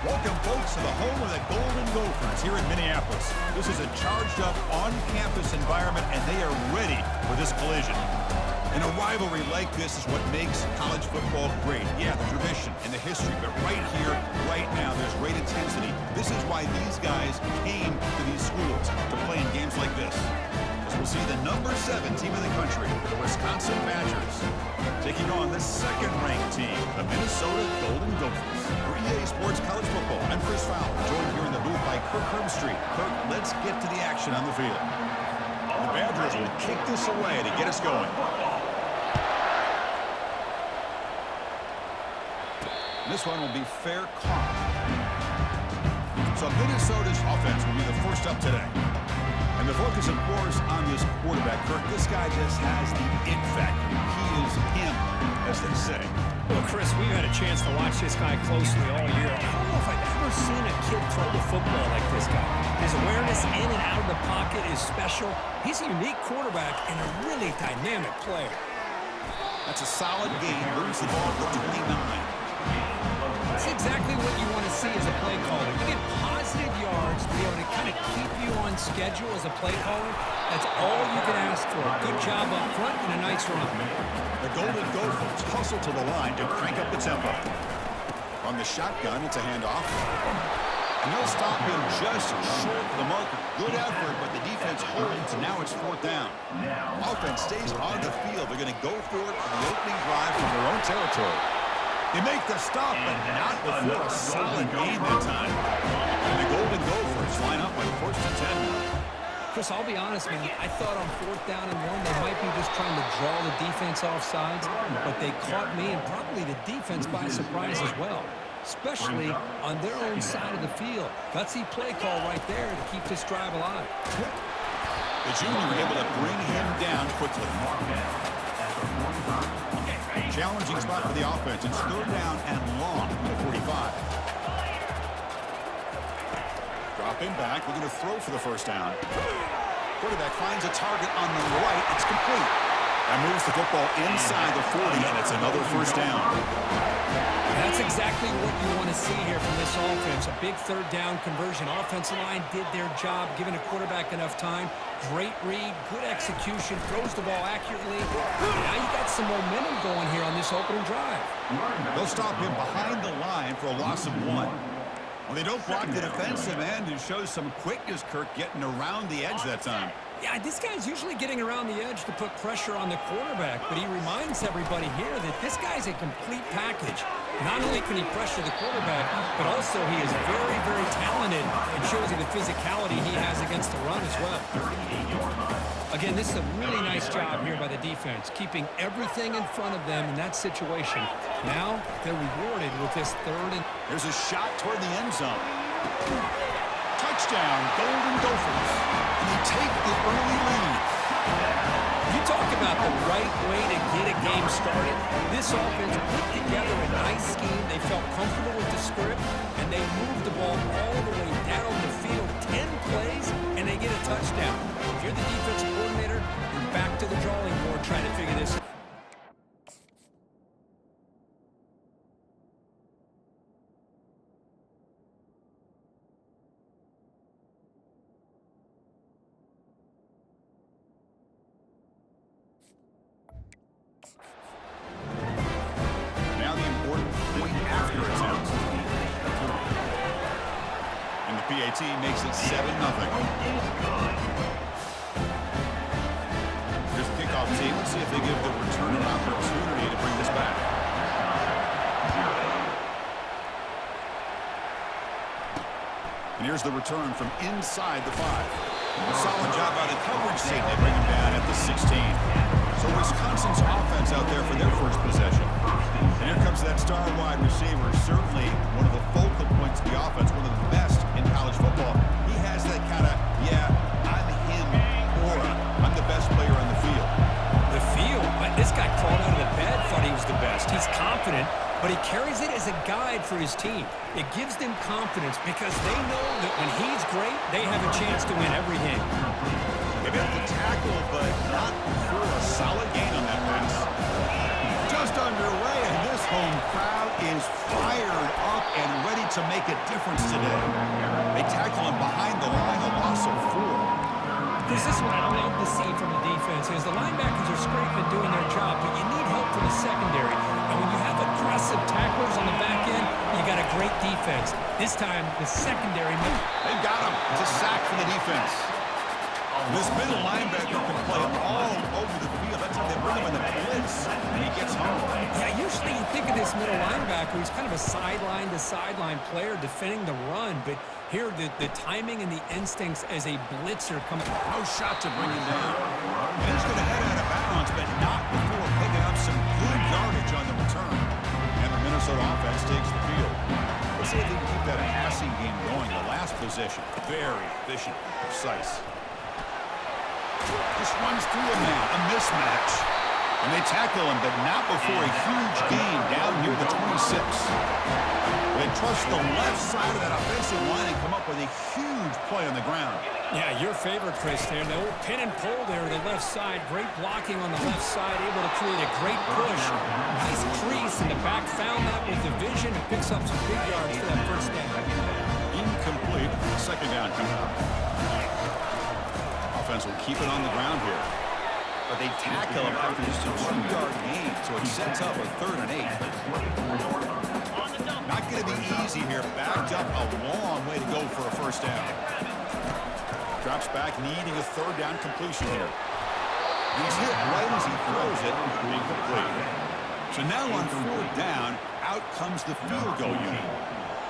Welcome, folks, to the home of the Golden Gophers here in Minneapolis. This is a charged-up, on-campus environment, and they are ready for this collision. And a rivalry like this is what makes college football great. Yeah, the tradition and the history, but right here, right now, there's great intensity. This is why these guys came to these schools to play in games like this. As we'll see the number 7 team in the country, the Wisconsin Badgers, taking on the second-ranked team, the Minnesota Golden Gophers. For EA Sports College Football, I'm Chris Fowler, joined here in the booth by Kirk Herbstreit. Kirk, let's get to the action on the field. The Badgers will kick this away to get us going. This one will be fair caught. So Minnesota's offense will be the first up today. And the focus, of course, on this quarterback, Kirk. This guy just has the it factor. He is him, as they say. Well, Chris, we've had a chance to watch this guy closely all year. I don't know if I've ever seen a kid throw the football like this guy. His awareness in and out of the pocket is special. He's a unique quarterback and a really dynamic player. That's a solid gain. Moves the ball to 29. That's exactly what you want to see as a play caller. You get positive yards to be able to kind of keep you on schedule as a play caller. That's all you can ask for. Good job up front and a nice run. The Golden Gophers hustle to the line to crank up the tempo. On the shotgun, it's a handoff. And they'll stop him just short of the marker. Good effort, but the defense holds, and now it's 4th down. Offense stays on the field. They're going to go for it on the opening drive from their own territory. They make the stop, but not before a solid gain that time. And the Golden Gophers line up on 1st and 10. Chris, I'll be honest with you. I thought on 4th down and 1, they might be just trying to draw the defense off sides, but they caught me and probably the defense by surprise as well, especially on their own side of the field. Gutsy play call right there to keep this drive alive. The junior able to bring him down quickly. Challenging spot for the offense. It's 3rd down and long from the 45. Dropping back. We're going to throw for the 1st down. Quarterback finds a target on the right. It's complete. That moves the football inside the 40, and it's another 1st down. That's exactly what you want to see here from this offense. A big 3rd down conversion. Offensive line did their job, giving a quarterback enough time. Great read, good execution, throws the ball accurately. Now you got some momentum going here on this opening drive. They'll stop him behind the line for a loss of 1. Well, they don't block the defensive end and shows some quickness, Kirk, getting around the edge that time. Yeah, this guy's usually getting around the edge to put pressure on the quarterback, but he reminds everybody here that this guy's a complete package. Not only can he pressure the quarterback, but also he is very, very talented and shows you the physicality he has against the run as well. Again, this is a really nice job here by the defense, keeping everything in front of them in that situation. Now they're rewarded with this 3rd and... There's a shot toward the end zone. Touchdown, Golden Gophers. And they take the early lead. You talk about the right way to get a game started. This offense put together a nice scheme. They felt comfortable with the script, and they moved the ball all the way down the field, 10 plays, and they get a touchdown. If you're the defensive coordinator, you're back to the drawing board trying to figure this out. PAT makes it 7-0. Here's the kickoff team. Let's see if they give the return an opportunity to bring this back. And here's the return from inside the 5. A solid job by the coverage team. They bring him down at the 16. So Wisconsin's offense out there for their first possession. And here comes that star wide receiver, certainly one of the focal points of the offense, one of the best in college football. He has that kind of, yeah, I'm him aura. I'm the best player on the field. The field? This guy crawled out of the bed, thought he was the best. He's confident, but he carries it as a guide for his team. It gives them confidence because they know that when he's great, they have a chance to win every game. They got the tackle, but not for a solid gain on that pass. Just underway, and this home crowd is fired up and ready to make a difference today. They tackle him behind the line, a loss of 4. This is what I love to see from the defense is the linebackers are scraping, doing their job, but you need help from the secondary. And when you have aggressive tacklers on the back end, you got a great defense. This time, the secondary. They've got him. It's a sack for the defense. This middle linebacker can play all over the field. That's how they bring him in the blitz, and he gets home. Yeah, usually you think of this middle linebacker, he's kind of a sideline-to-sideline player defending the run, but here the timing and the instincts as a blitzer come. No shot to bring him down. And he's going to head out of bounds, but not before picking up some good yardage on the return. And the Minnesota offense takes the field. Let's see if they can keep that passing game going. The last possession, very efficient, precise. Just runs through him now, a mismatch. And they tackle him, but not before a huge gain down near the 26. They trust the left side of that offensive line and come up with a huge play on the ground. Yeah, your favorite, Chris, there. The old pin and pull there on the left side. Great blocking on the left side, able to create a great push. Nice crease in the back, found that with the vision and picks up some big yards for that first down. Incomplete. Second down coming up. Offense will keep it on the ground here. But they tackle him after just a 2-yard gain, so it sets up a 3rd and 8. Not going to be easy here. Backed up a long way to go for a first down. Drops back, needing a 3rd down completion here. He's hit right as he throws it, incomplete. So now on 4th down, out comes the field goal unit.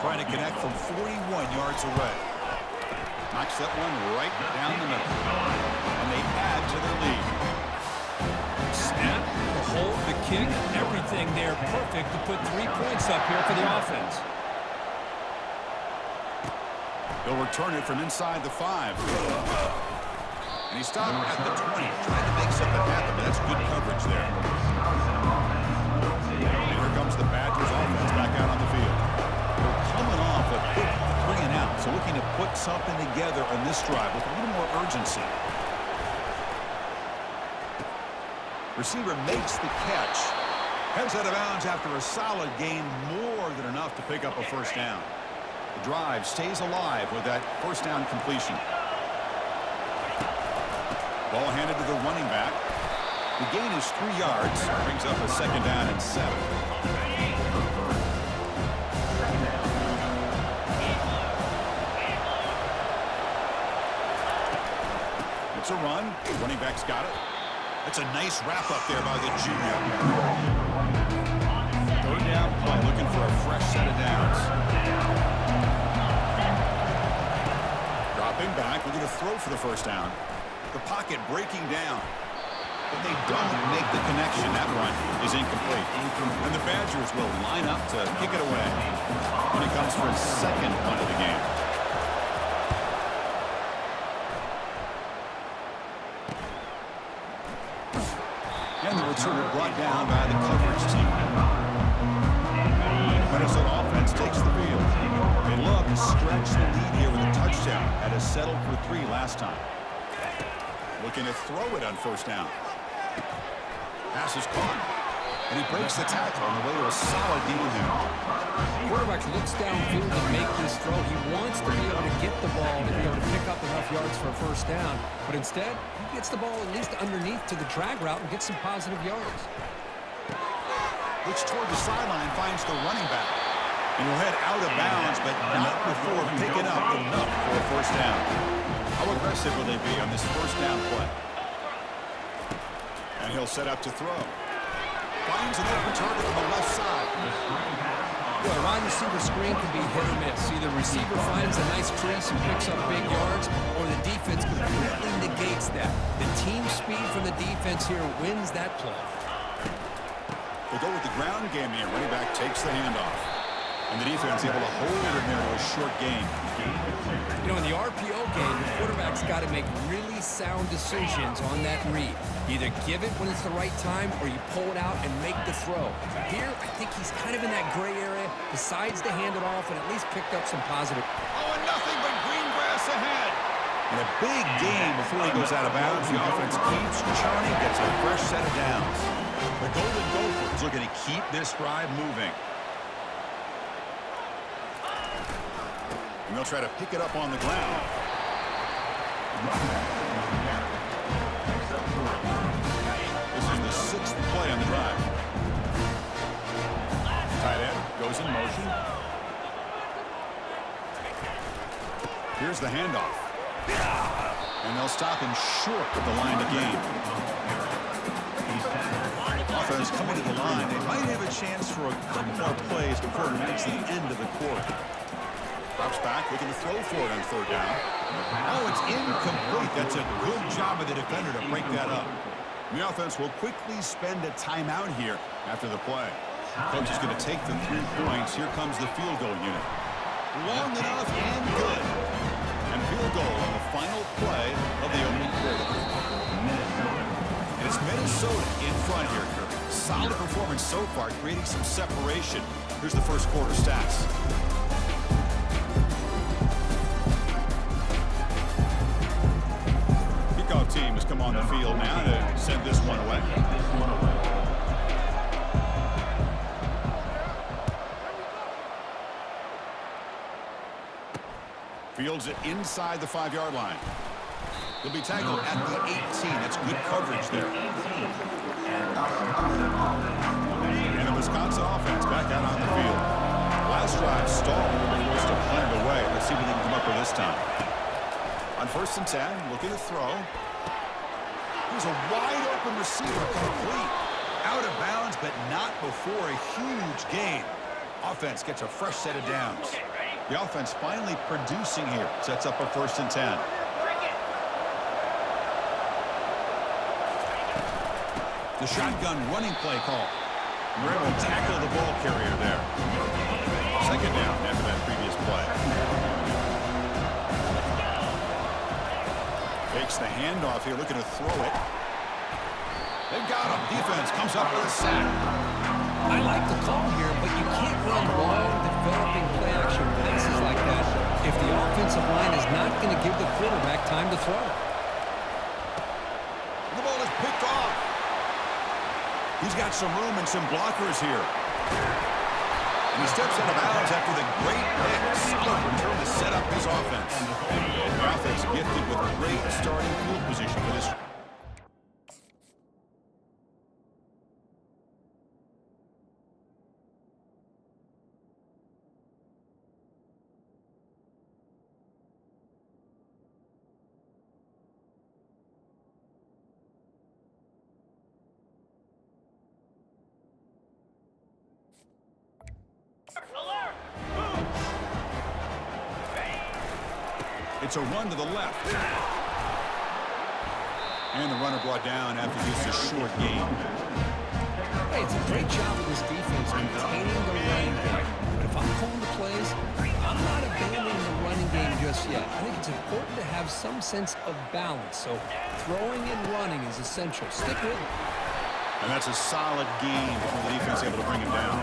Trying to connect from 41 yards away. Knocks that one right down the middle. And they add to their lead. Snap, the hold, the kick, everything there perfect to put 3 points up here for the offense. They'll return it from inside the 5. And he stopped at the 20, trying to make something happen, but that's good coverage there. And here comes the Badgers offense back out on the field. They're coming off a quick 3 and out, so looking to put something together on this drive with a little more urgency. Receiver makes the catch. Heads out of bounds after a solid gain, more than enough to pick up a first down. The drive stays alive with that first down completion. Ball handed to the running back. The gain is 3 yards. Brings up a 2nd down and 7. It's a run. Running back's got it. That's a nice wrap up there by the junior. 3rd down play, looking for a fresh set of downs. Dropping back, we're going to throw for the first down. The pocket breaking down. But they don't make the connection. That run is incomplete. And the Badgers will line up to kick it away when it comes for his 2nd punt of the game. And the returner brought down by the coverage team. Minnesota offense takes the field. They love to stretch the lead here with a touchdown. Had us settled for 3 last time. Looking to throw it on first down. Pass is caught. And he breaks the tackle on the way to a solid deal here. Quarterback looks downfield to make this throw. He wants to be able to get the ball to be able to pick up enough yards for a first down. But instead, he gets the ball at least underneath to the drag route and gets some positive yards. Looks toward the sideline, finds the running back. And he'll head out of bounds, but not before picking up enough for a first down. How aggressive will they be on this first down play? And he'll set up to throw. Finds an open target on the left side. Yeah, a wide receiver screen can be hit or miss. Either receiver finds a nice crease and picks up big yards, or the defense completely negates that. The team speed from the defense here wins that play. They go with the ground game here. Running back takes the handoff. And the defense able to hold him there to a short gain. You know, in the RPO game, the quarterback's got to make really sound decisions on that read. Either give it when it's the right time, or you pull it out and make the throw. Here, I think he's kind of in that gray area, decides to hand it off, and at least picked up some positive. Oh, and nothing but green grass ahead. And a big gain before he goes out of bounds. The offense keeps churning, gets a fresh set of downs. The Golden Gophers looking to keep this drive moving. And they'll try to pick it up on the ground. This is the 6th play on the drive. Tight end goes in motion. Here's the handoff. And they'll stop him short of the line to gain. Offense coming to the line. They might have a chance for a couple more plays before it reaches the end of the quarter. Drops back, looking to throw for it on 3rd down. Oh, it's incomplete. That's a good job of the defender to break that up. The offense will quickly spend a timeout here after the play. Coach is going to take the 3 points. Here comes the field goal unit. Long enough and good. And field goal on the final play of the opening quarter. And it's Minnesota in front here, Kirk. Solid performance so far, creating some separation. Here's the first quarter stats. Kickoff team has come on the field now to send this one away. Fields it inside the 5-yard line. He'll be tackled at the 18. That's good coverage there. And the Wisconsin offense back out on the field. Last drive stalled. They forced to punt it away. Let's see what they can come up with this time. On 1st and 10, looking to throw. There's a wide open receiver, complete. Out of bounds, but not before a huge gain. Offense gets a fresh set of downs. The offense finally producing here. Sets up a 1st and 10. The shotgun running play call. We're able to tackle the ball carrier there. 2nd down after that previous play. Takes the handoff here, looking to throw it. They've got him. Defense comes up with a sack. I like the call here, but you can't run long, developing play-action passes like that if the offensive line is not going to give the quarterback time to throw. The ball is picked off. He's got some room and some blockers here. And he steps out of bounds after the great pick. Solid return to set up his offense. The offense gifted with great starting field position for this. It's a run to the left. And the runner brought down after just a short gain. Hey, it's a great job of this defense containing the running game. But if I'm calling the plays, I'm not abandoning the running game just yet. I think it's important to have some sense of balance. So throwing and running is essential. Stick with it. And that's a solid gain before the defense able to bring him down.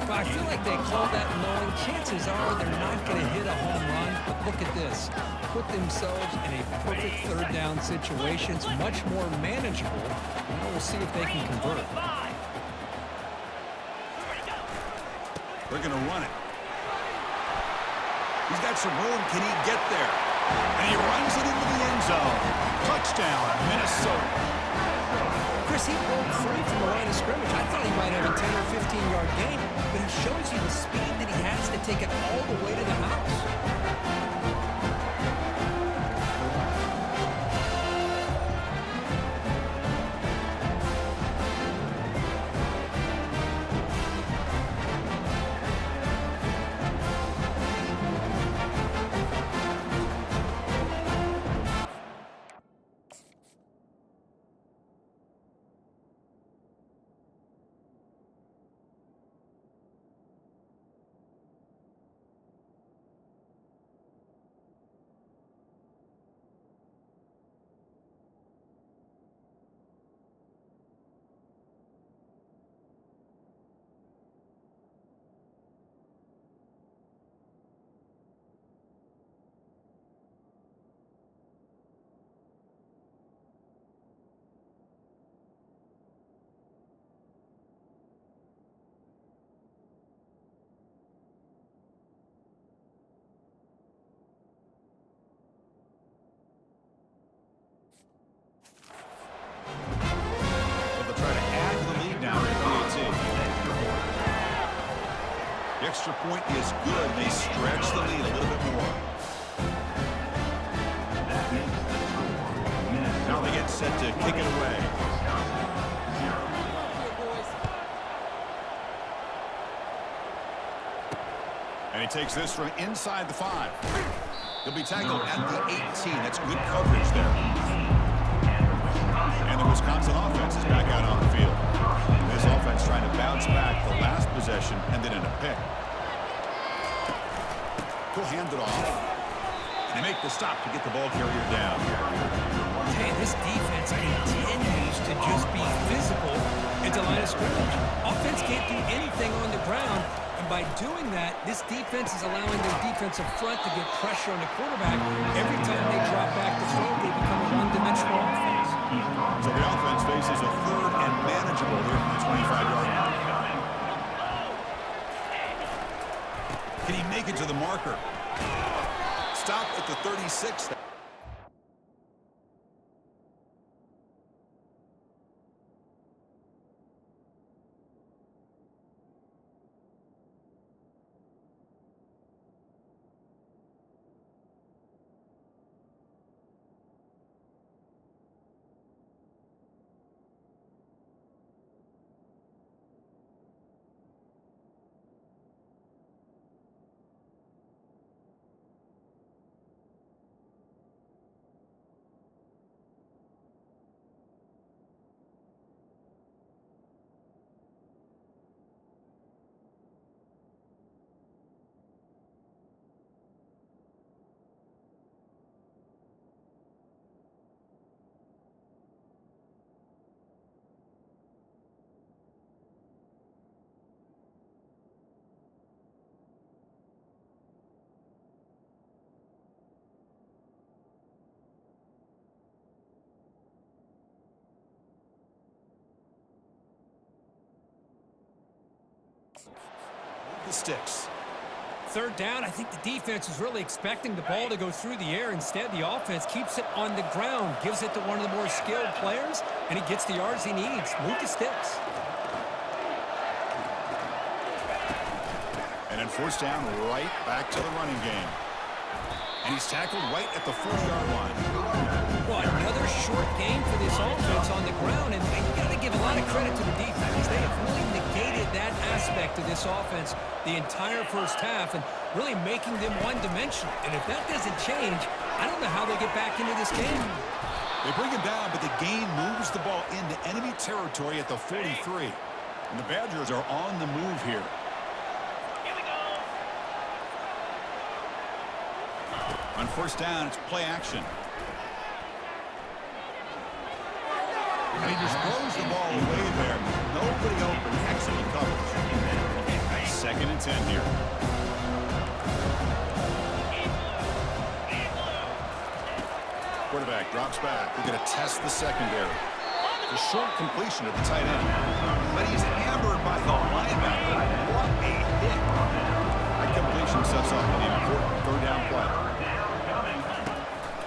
But I feel like they called that knowing chances are they're not going to hit a home run. But look at this. Put themselves in a perfect 3rd down situation. It's much more manageable. Now we'll see if they can convert. They're going to run it. He's got some room. Can he get there? And he runs it into the end zone. Touchdown, Minnesota. Chris, he broke free from the line of scrimmage. I thought he might have a 10 or 15-yard gain, but he shows you the speed that he has to take it all the way to the house. extra point is good. They stretch the lead a little bit more. Now they get set to kick it away. And he takes this from inside the 5. He'll be tackled at the 18. That's good coverage there. And the Wisconsin offense is back out on the field. This offense trying to bounce back the last possession and then in a pick. He'll hand it off. And they make the stop to get the ball carrier down. Hey, this defense continues to just be physical at the line of scrimmage. Offense can't do anything on the ground. And by doing that, this defense is allowing their defensive front to get pressure on the quarterback. Every time they drop back to throw, they become a one-dimensional offense. So the offense faces a third and manageable here from the 25-yard line. Can he make it to the marker? Stop at the 36. The sticks. Third down, I think the defense is really expecting the ball to go through the air. Instead, the offense keeps it on the ground, gives it to one of the more skilled players, and he gets the yards he needs. Move the sticks. And then first down, right back to the running game. And he's tackled right at the 40-yard line. Well, another short game for this offense on the ground, and you got to give a lot of credit to the defense. They have really negated that aspect of this offense the entire first half and really making them one-dimensional. And if that doesn't change, I don't know how they get back into this game. They bring him down, but the gain moves the ball into enemy territory at the 43. And the Badgers are on the move here. On first down, it's play action. And he just throws the ball away there. Nobody open. Excellent coverage. 2nd and 10 here. Quarterback drops back. We're going to test the secondary. The short completion of the tight end. But he's hammered by the linebacker. What a hit. That completion sets up an important third down play.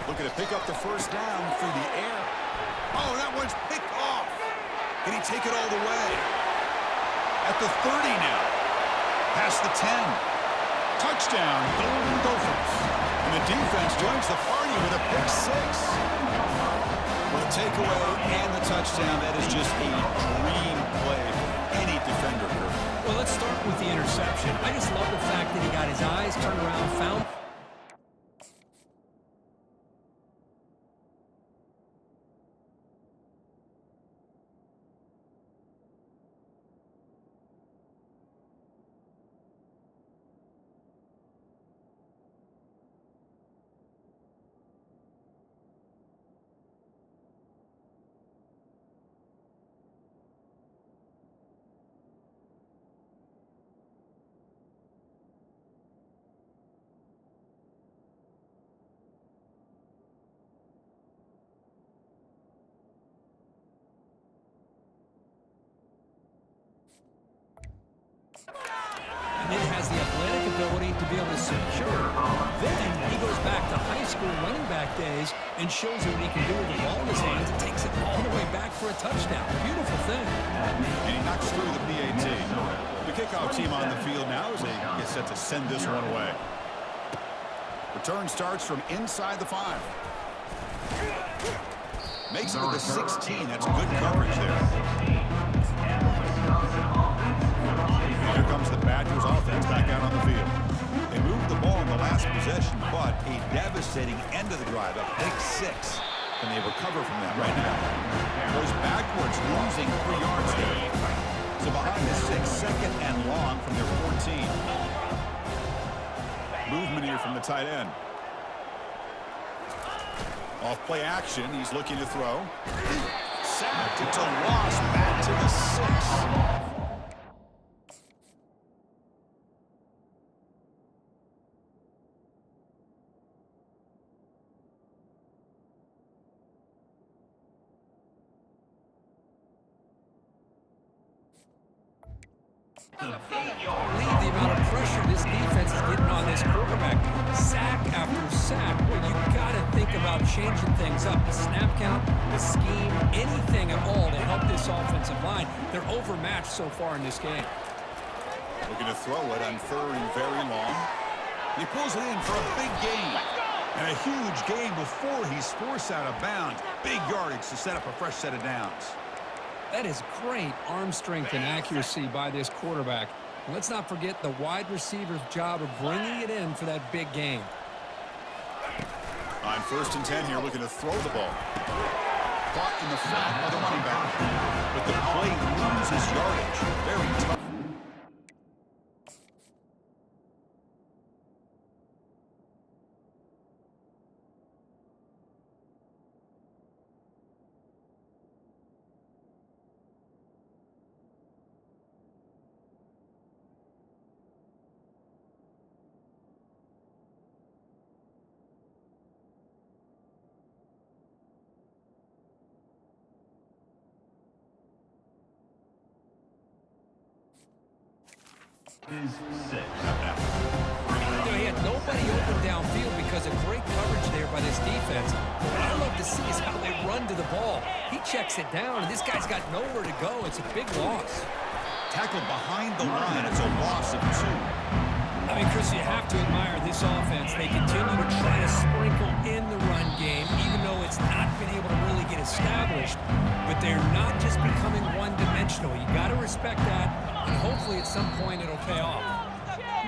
Looking to pick up the first down through the air. Oh, that one's picked off. Can he take it all the way? At the 30 now. Past the 10. Touchdown, Golden Gophers. And the defense joins the party with a pick 6. With a takeaway and the touchdown, that is just a dream play for any defender. Well, let's start with the interception. I just love the fact that he got his eyes turned around, found and it has the athletic ability to be able to secure. Then he goes back to high school running back days and shows you what he can do with the ball in his hands and takes it all the way back for a touchdown. Beautiful thing. And he knocks through the PAT. kickoff team on the field now as they get set to send this one away. Return starts from inside the 5. Makes it to the 16. That's good coverage there. Here comes the Badgers offense back out on the field. They moved the ball in the last possession, but a devastating end of the drive, a pick 6. Can they recover from that right now? Goes backwards, losing 3 yards there. So behind the 6, second and long from their 14. Movement here from the tight end. Off play action, he's looking to throw. Sacked, it's a loss, back to the 6. Believe the amount of pressure this defense is getting on this quarterback. Sack after sack. Well, you got to think about changing things up. The snap count, the scheme, anything at all to help this offensive line. They're overmatched so far in this game. Looking to throw it on 3rd and very long. He pulls it in for a big gain. And a huge gain before he's forced out of bounds. Big yardage to set up a fresh set of downs. That is great arm strength and accuracy by this quarterback. And let's not forget the wide receiver's job of bringing it in for that big gain. On 1st and 10 here, looking to throw the ball. Caught in the flat by the running back. But the play loses yardage. Very tough. He had nobody open downfield because of great coverage there by this defense. What I love to see is how they run to the ball. He checks it down, and this guy's got nowhere to go. It's a big loss. Tackled behind the line. It's a loss of 2. I mean, Chris, you have to admire this offense. They continue to try to sprinkle in the run game, even though it's not been able to really get established. But they're not just becoming one-dimensional. You got to respect that, and hopefully at some point it'll pay off.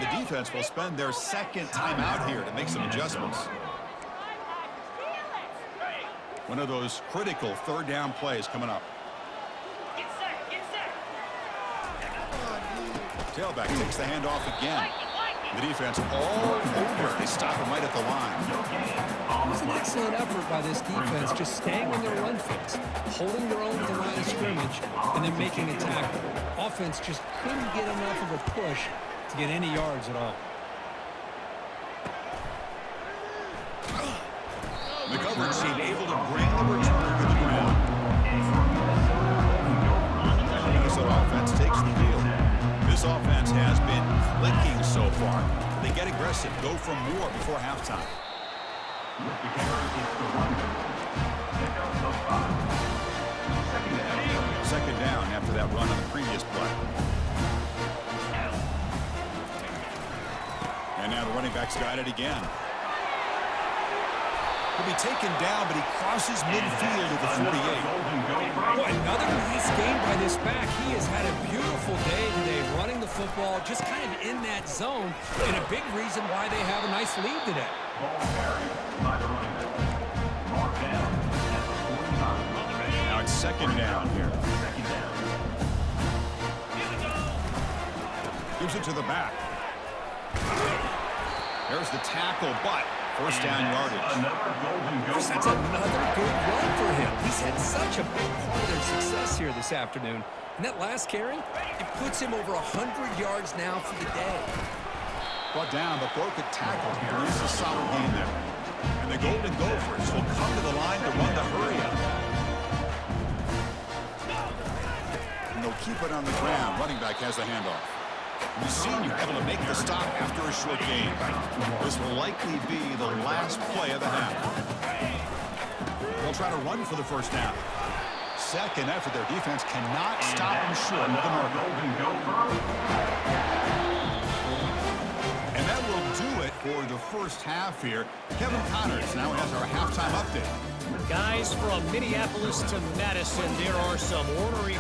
The defense will spend their 2nd time out here to make some adjustments. One of those critical 3rd down plays coming up. Tailback takes the handoff again. The defense all over. They stop him right at the line. It was an excellent effort by this defense, just staying on their run fix, holding their own at the line of scrimmage, and then making a tackle. Offense just couldn't get enough of a push to get any yards at all. The coverage team able to bring the return to the ground. The Minnesota offense takes the field. This offense has been clicking so far. They get aggressive, go for more before halftime. Second down after that run on the previous play. And now the running back's got it again. He'll be taken down, but he crosses midfield at the 48. Boy, another nice game by this back. He has had a beautiful day today running the football, just kind of in that zone, and a big reason why they have a nice lead today. Now it's 2nd down here. Gives it to the back. There's the tackle, but 1st down yardage. That's another good run for him. He's had such a big part of their success here this afternoon. And that last carry, it puts him over 100 yards now for the day. Brought down, but broke a tackle. Produces a solid game there. And the Golden Gophers will come to the line to run the hurry up. And they'll keep it on the ground. Running back has the handoff. We've seen you able to make the stop after a short game. This will likely be the last play of the half. They'll try to run for the 1st down. second effort. Their defense cannot stop them short of the mark. And that will do it for the first half here. Kevin Connors now has our halftime update. Guys, from Minneapolis to Madison, there are some ornery